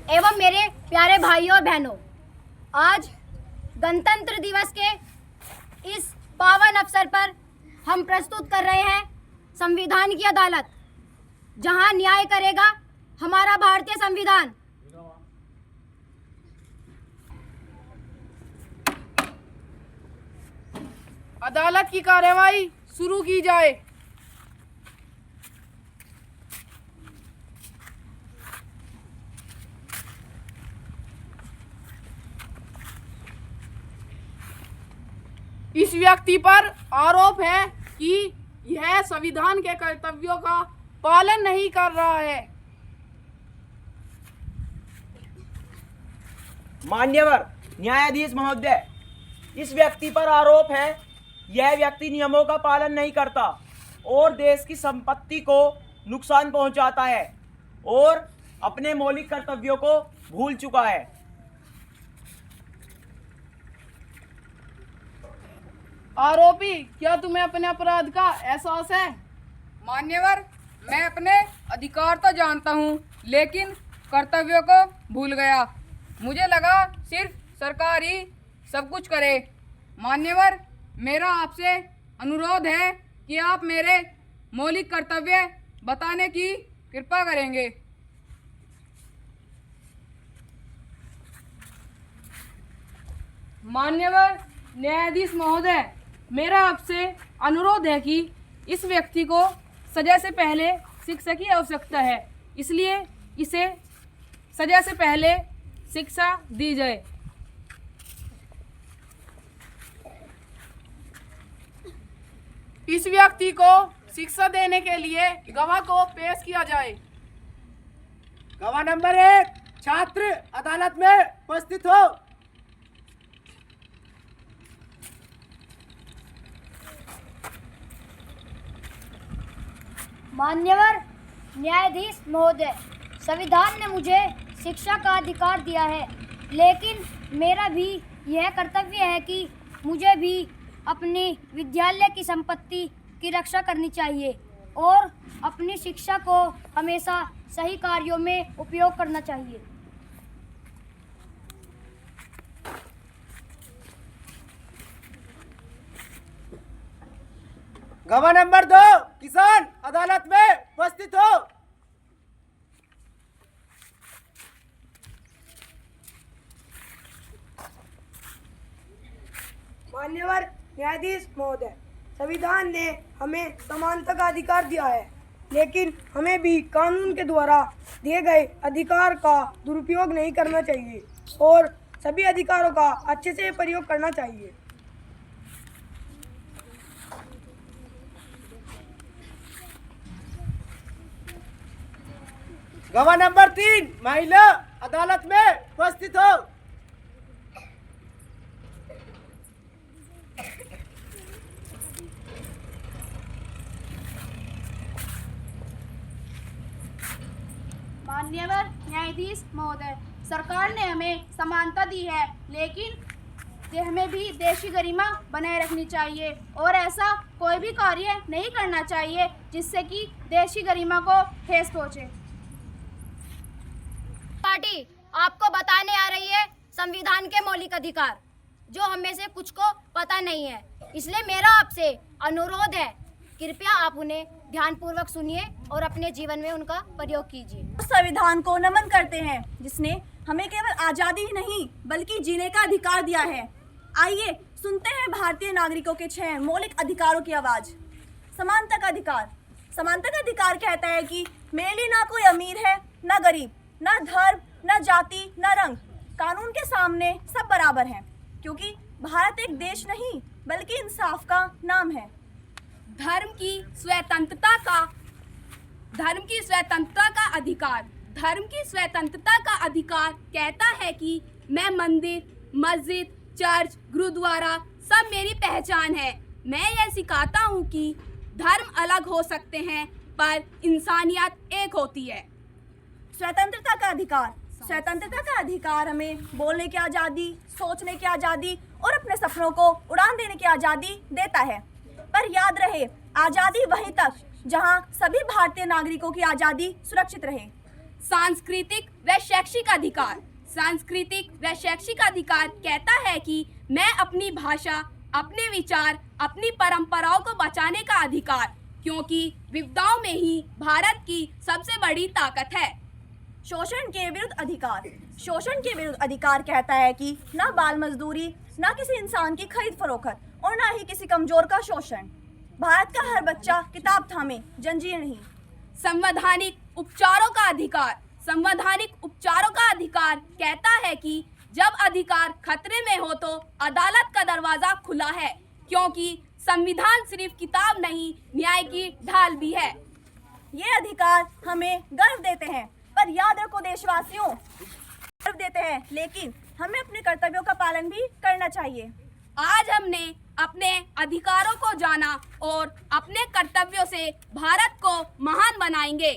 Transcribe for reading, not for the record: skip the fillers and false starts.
एवं मेरे प्यारे भाइयों और बहनों, आज गणतंत्र दिवस के इस पावन अवसर पर हम प्रस्तुत कर रहे हैं संविधान की अदालत, जहां न्याय करेगा हमारा भारतीय संविधान। अदालत की कार्यवाही शुरू की जाए। इस व्यक्ति पर आरोप है कि यह संविधान के कर्तव्यों का पालन नहीं कर रहा है। मान्यवर न्यायाधीश महोदय, इस व्यक्ति पर आरोप है यह व्यक्ति नियमों का पालन नहीं करता और देश की संपत्ति को नुकसान पहुंचाता है और अपने मौलिक कर्तव्यों को भूल चुका है। आरोपी, क्या तुम्हें अपने अपराध का एहसास है? मान्यवर, मैं अपने अधिकार तो जानता हूँ, लेकिन कर्तव्यों को भूल गया। मुझे लगा सिर्फ सरकार ही सब कुछ करे। मान्यवर, मेरा आपसे अनुरोध है कि आप मेरे मौलिक कर्तव्य बताने की कृपा करेंगे। मान्यवर न्यायाधीश महोदय, मेरा आपसे अनुरोध है कि इस व्यक्ति को सजा से पहले शिक्षा की आवश्यकता है, इसलिए इसे सजा से पहले शिक्षा दी जाए। इस व्यक्ति को शिक्षा देने के लिए गवाह को पेश किया जाए। गवाह नंबर 1 छात्र अदालत में उपस्थित हो। मान्यवर न्यायाधीश महोदय, संविधान ने मुझे शिक्षा का अधिकार दिया है, लेकिन मेरा भी यह कर्तव्य है कि मुझे भी अपनी विद्यालय की संपत्ति की रक्षा करनी चाहिए और अपनी शिक्षा को हमेशा सही कार्यों में उपयोग करना चाहिए। गवाह नंबर 2 किसान अदालत में उपस्थित हो। मान्यवर न्यायाधीश महोदय, संविधान ने हमें समानता का अधिकार दिया है, लेकिन हमें भी कानून के द्वारा दिए गए अधिकार का दुरुपयोग नहीं करना चाहिए और सभी अधिकारों का अच्छे से प्रयोग करना चाहिए। गवाह नंबर 3 महिला अदालत में उपस्थित हो। मान्यवर न्यायाधीश महोदय, सरकार ने हमें समानता दी है, लेकिन हमें भी देश की गरिमा बनाए रखनी चाहिए और ऐसा कोई भी कार्य नहीं करना चाहिए जिससे कि देश की गरिमा को ठेस पहुंचे। पार्टी आपको बताने आ रही है संविधान के मौलिक अधिकार, जो हम में से कुछ को पता नहीं है, इसलिए मेरा आपसे अनुरोध है, कृपया आप उन्हें ध्यानपूर्वक सुनिए और अपने जीवन में उनका प्रयोग कीजिए। संविधान को नमन करते हैं जिसने हमें केवल आजादी ही नहीं बल्कि जीने का अधिकार दिया है। आइए सुनते हैं भारतीय नागरिकों के 6 मौलिक अधिकारों की आवाज। समानता का अधिकार। समानता का अधिकार कहता है कि मेरे लिए ना कोई अमीर है ना गरीब, ना धर्म ना जाति ना रंग, कानून के सामने सब बराबर हैं, क्योंकि भारत एक देश नहीं बल्कि इंसाफ का नाम है। धर्म की स्वतंत्रता का अधिकार। धर्म की स्वतंत्रता का अधिकार कहता है कि मैं मंदिर, मस्जिद, चर्च, गुरुद्वारा सब मेरी पहचान है। मैं यह सिखाता हूँ कि धर्म अलग हो सकते हैं पर इंसानियत एक होती है। स्वतंत्रता का अधिकार। स्वतंत्रता का अधिकार हमें बोलने की आज़ादी, सोचने की आज़ादी और अपने सपनों को उड़ान देने की आज़ादी देता है। पर याद रहे, आज़ादी वहीं तक जहां सभी भारतीय नागरिकों की आज़ादी सुरक्षित रहे। सांस्कृतिक व शैक्षिक अधिकार। सांस्कृतिक व शैक्षिक अधिकार कहता है कि मैं अपनी भाषा, अपने विचार, अपनी परंपराओं को बचाने का अधिकार, क्योंकि विविधताओं में ही भारत की सबसे बड़ी ताकत है। शोषण के विरुद्ध अधिकार। शोषण के विरुद्ध अधिकार कहता है कि ना बाल मजदूरी, ना किसी इंसान की खरीद फरोख्त और ना ही किसी कमजोर का शोषण। भारत का हर बच्चा किताब थामे, जंजीर नहीं। संवैधानिक उपचारों का अधिकार। संवैधानिक उपचारों का अधिकार कहता है कि जब अधिकार खतरे में हो तो अदालत का दरवाजा खुला है, क्योंकि संविधान सिर्फ किताब नहीं, न्याय की ढाल भी है। ये अधिकार हमें गर्व देते हैं, पर याद रखो देशवासियों, गर्व देते हैं लेकिन हमें अपने कर्तव्यों का पालन भी करना चाहिए। आज हमने अपने अधिकारों को जाना और अपने कर्तव्यों से भारत को महान बनाएंगे।